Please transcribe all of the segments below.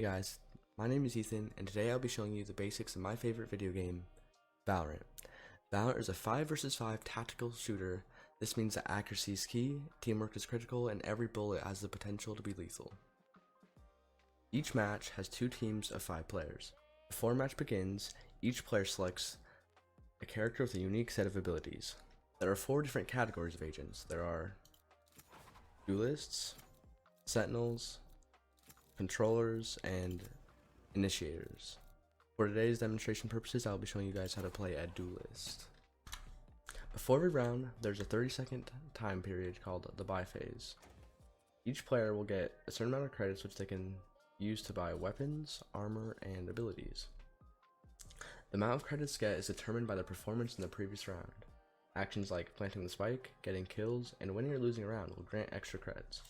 Hey guys, my name is Ethan, and today I'll be showing you the basics of my favorite video game, Valorant. Valorant is a 5 vs 5 tactical shooter. This means that accuracy is key, teamwork is critical, and every bullet has the potential to be lethal. Each match has 2 teams of 5 players. Before a match begins, each player selects a character with a unique set of abilities. There are 4 different categories of agents. There are duelists, sentinels, controllers, and initiators. For today's demonstration purposes, I'll be showing you guys how to play a duelist. Before every round, there's a 30-second time period called the buy phase. Each player will get a certain amount of credits which they can use to buy weapons, armor, and abilities. The amount of credits get is determined by the performance in the previous round. Actions like planting the spike, getting kills, and winning or losing a round will grant extra credits.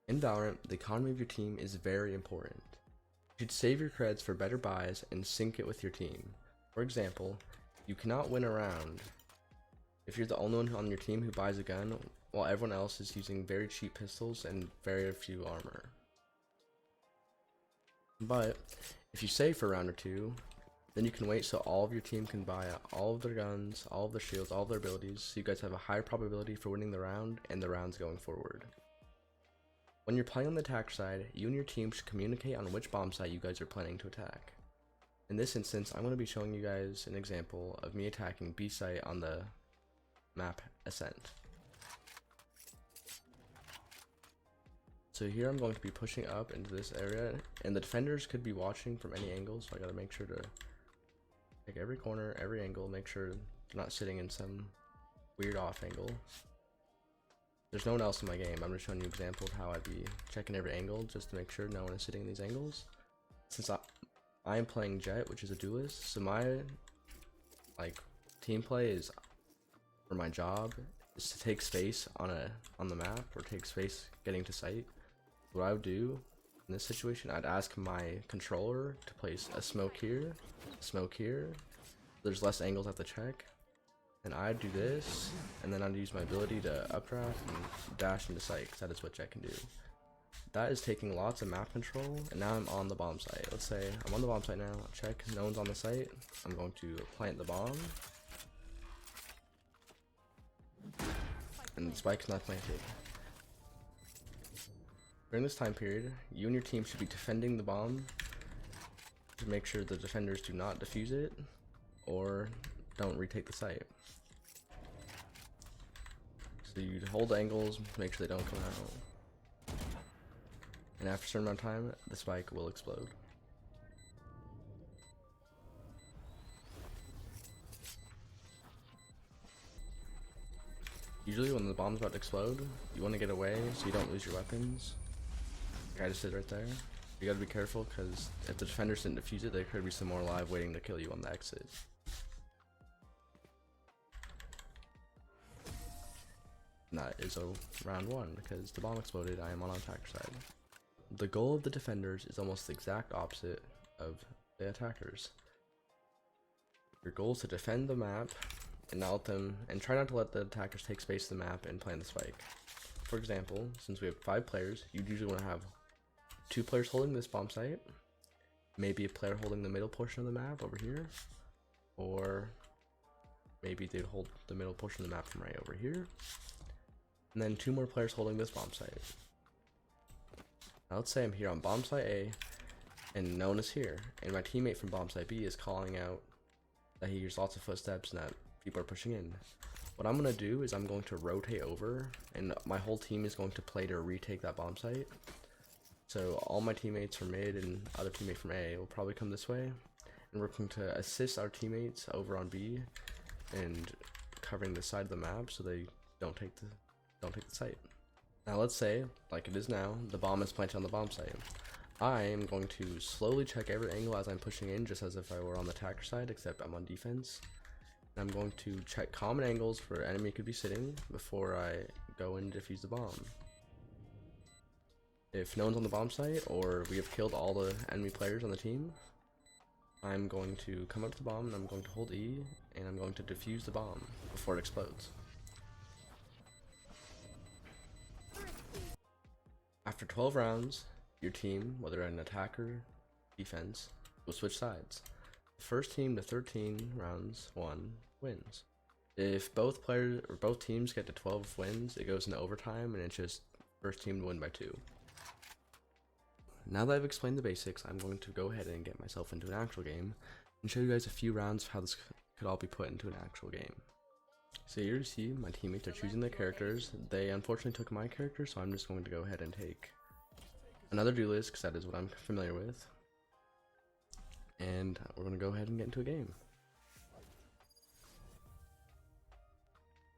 In Valorant, the economy of your team is very important. You should save your creds for better buys and sync it with your team. For example, you cannot win a round if you're the only one on your team who buys a gun while everyone else is using very cheap pistols and very few armor. But if you save for a round or two, then you can wait so all of your team can buy all of their guns, all of their shields, all of their abilities, so you guys have a higher probability for winning the round and the rounds going forward. When you're playing on the attack side, you and your team should communicate on which bomb site you guys are planning to attack. In this instance, I'm going to be showing you guys an example of me attacking B site on the map Ascent. So here I'm going to be pushing up into this area, and the defenders could be watching from any angle, so I gotta make sure to take every corner, every angle, make sure they're not sitting in some weird off angle. There's no one else in my game. I'm just showing you an example of how I'd be checking every angle just to make sure no one is sitting in these angles. Since I am playing Jet, which is a duelist, so my team play is, for my job, is to take space on the map, or take space getting to site. What I would do in this situation, I'd ask my controller to place a smoke here, there's less angles I have to check. And I'd do this, and then I'd use my ability to updraft and dash into sight, because that is what Jet can do. That is taking lots of map control, and now I'm on the bomb site. Let's say I'm on the bomb site now, check, no one's on the site. I'm going to plant the bomb. And the spike's not planted. During this time period, you and your team should be defending the bomb to make sure the defenders do not defuse it, or don't retake the site. So you hold angles, make sure they don't come out. And after a certain amount of time, the spike will explode. Usually when the bomb's about to explode, you want to get away so you don't lose your weapons. The guy just did right there. You gotta be careful, because if the defenders didn't defuse it, there could be some more alive waiting to kill you on the exit. And that is round 1, because the bomb exploded, I am on attacker side. The goal of the defenders is almost the exact opposite of the attackers. Your goal is to defend the map and try not to let the attackers take space in the map and plant the spike. For example, since we have 5 players, you'd usually want to have 2 players holding this bomb site, maybe a player holding the middle portion of the map over here, or maybe they'd hold the middle portion of the map from right over here, and then 2 more players holding this bomb site. Now let's say I'm here on bomb site A, and no one is here, and my teammate from bomb site B is calling out that he hears lots of footsteps and that people are pushing in. What I'm going to do is I'm going to rotate over, and my whole team is going to play to retake that bomb site. So all my teammates from mid and other teammate from A will probably come this way, and we're going to assist our teammates over on B and covering the side of the map so they don't take the site. Now let's say, like it is now, the bomb is planted on the bomb site. I am going to slowly check every angle as I'm pushing in, just as if I were on the attacker side, except I'm on defense. And I'm going to check common angles where enemy could be sitting before I go and defuse the bomb. If no one's on the bomb site, or we have killed all the enemy players on the team, I'm going to come up to the bomb, and I'm going to hold E, and I'm going to defuse the bomb before it explodes. After 12 rounds, your team, whether an attacker, defense, will switch sides. The first team to 13 rounds won wins. If both players or both teams get to 12 wins, it goes into overtime, and it's just first team to win by 2. Now that I've explained the basics, I'm going to go ahead and get myself into an actual game and show you guys a few rounds of how this could all be put into an actual game. So here you see my teammates are choosing their characters. They unfortunately took my character, so I'm just going to go ahead and take another duelist because that is what I'm familiar with. And we're going to go ahead and get into a game.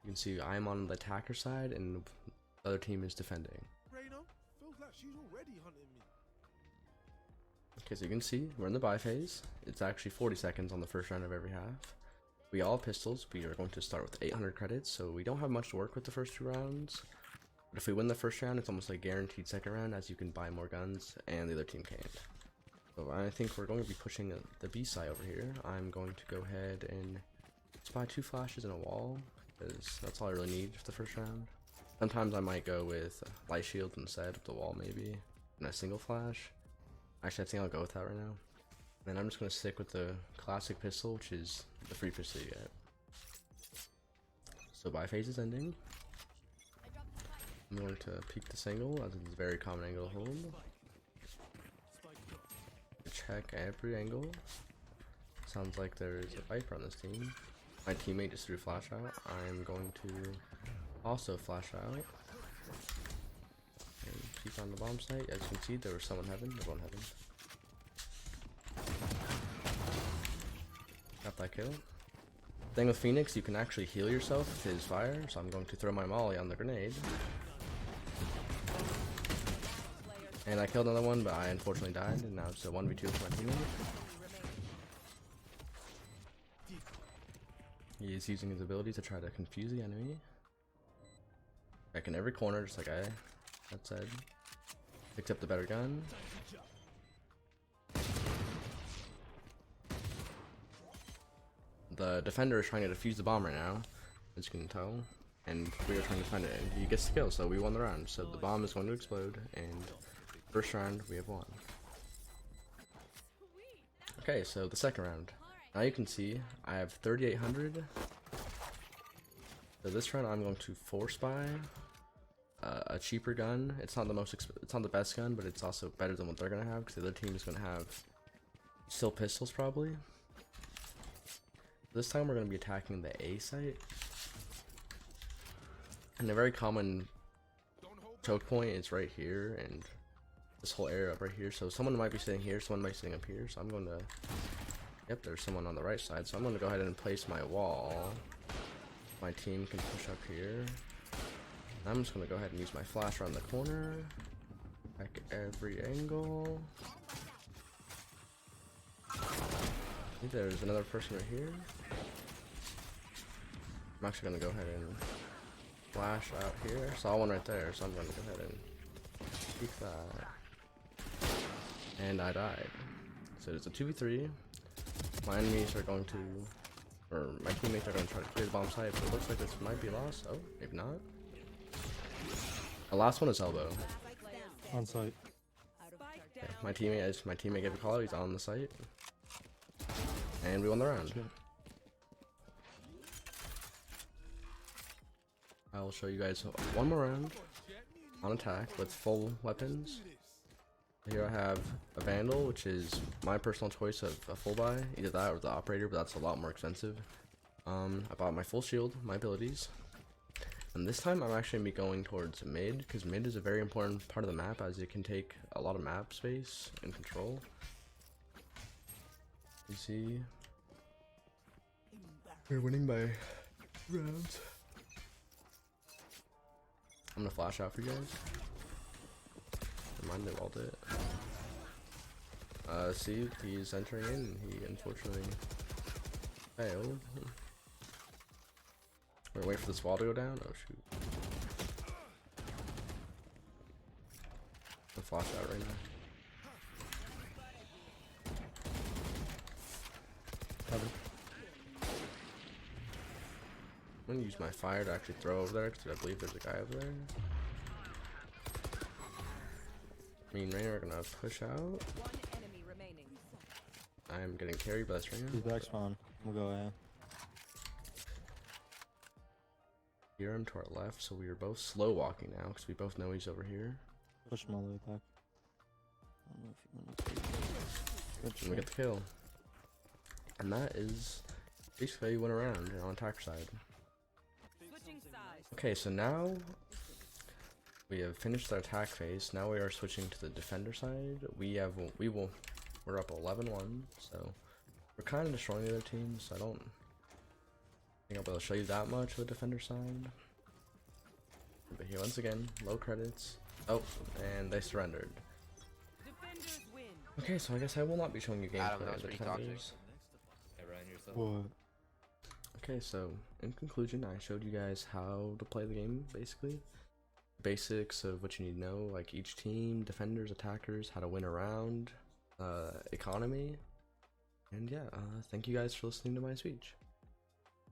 You can see I'm on the attacker side and the other team is defending. Feels like she's already hunting me. Okay, so you can see we're in the buy phase. It's actually 40 seconds on the first round of every half. We all have pistols. We are going to start with 800 credits, so we don't have much to work with the first 2 rounds. But if we win the first round, it's almost like guaranteed second round, as you can buy more guns and the other team can't. So I think we're going to be pushing the B side over here. I'm going to go ahead and spy 2 flashes in a wall, because that's all I really need for the first round. Sometimes I might go with light shield instead of the wall, maybe, and a single flash. Actually, I think I'll go with that right now. And I'm just going to stick with the classic pistol, which is the free pistol you get. So buy phase is ending. I'm going to peek the single, as it's a very common angle to hold. Check every angle. Sounds like there is a Viper on this team. My teammate just threw flash out. I'm going to also flash out. And peek on the bomb site. As you can see, there was someone heaven. Everyone heaven. Got that kill. Thing with Phoenix, you can actually heal yourself with his fire, so I'm going to throw my molly on the grenade. And I killed another one, but I unfortunately died, and now it's a 1v2 with my teammate. He is using his ability to try to confuse the enemy. Back in every corner, just like I had said. Picked up the better gun. The defender is trying to defuse the bomb right now, as you can tell, and we are trying to defend it, and he gets the kill, so we won the round. So the bomb is going to explode, and first round we have won. Okay, so the second round. Now you can see I have 3,800. So this round I'm going to force buy a cheaper gun. It's not the it's not the best gun, but it's also better than what they're gonna have, because the other team is gonna have still pistols probably. This time we're going to be attacking the A site. And a very common choke point is right here, and this whole area up right here. So someone might be sitting here, someone might be sitting up here. So I'm going to, yep, there's someone on the right side. So I'm going to go ahead and place my wall. My team can push up here. I'm just going to go ahead and use my flash around the corner. Back every angle. I think there's another person right here. I'm actually going to go ahead and flash out here. Saw one right there, so I'm going to go ahead and peek that. And I died. So it's a 2v3. My enemies are going to, or my teammates are going to try to clear the bomb site, but it looks like this might be lost. Oh, maybe not. The last one is elbow. On site. Okay, my teammate gave a call. He's on the site. And we won the round. I will show you guys one more round on attack with full weapons. Here I have a Vandal, which is my personal choice of a full buy, either that or the Operator, but that's a lot more expensive. I bought my full shield, my abilities, and this time I'm actually going to be going towards mid, because mid is a very important part of the map, as it can take a lot of map space and control. You see, we're winning by rounds. I'm gonna flash out for you guys. Remind me all it. See, he's entering in, and he unfortunately failed. We're gonna wait for this wall to go down. Oh shoot! I'm flash out right now. Cover. I'm gonna use my fire to actually throw over there, because I believe there's a guy over there. Me and Raina are gonna push out. One enemy remaining. I'm getting carried by this Raina. He's back spawn. We'll go A. Hear him to our left, so we are both slow walking now because we both know he's over here. Push him all the way back. I don't know if you want to take And good we shit. get the kill. And that is basically how you went around on attack side. Switching sides. Okay, so now we have finished our attack phase. Now we are switching to the defender side. We're up 11-1, so we're kind of destroying the other teams. I don't think I'll be able to show you that much of the defender side. But here, once again, low credits. Oh, and they surrendered. Defenders win. Okay, so I guess I will not be showing you Adam, gameplay that of was the pretty toxic. defenders. Yeah, Ryan, yourself. What? Okay, so in conclusion, I showed you guys how to play the game, basically. Basics of what you need to know, like each team, defenders, attackers, how to win around, economy. And yeah, thank you guys for listening to my speech.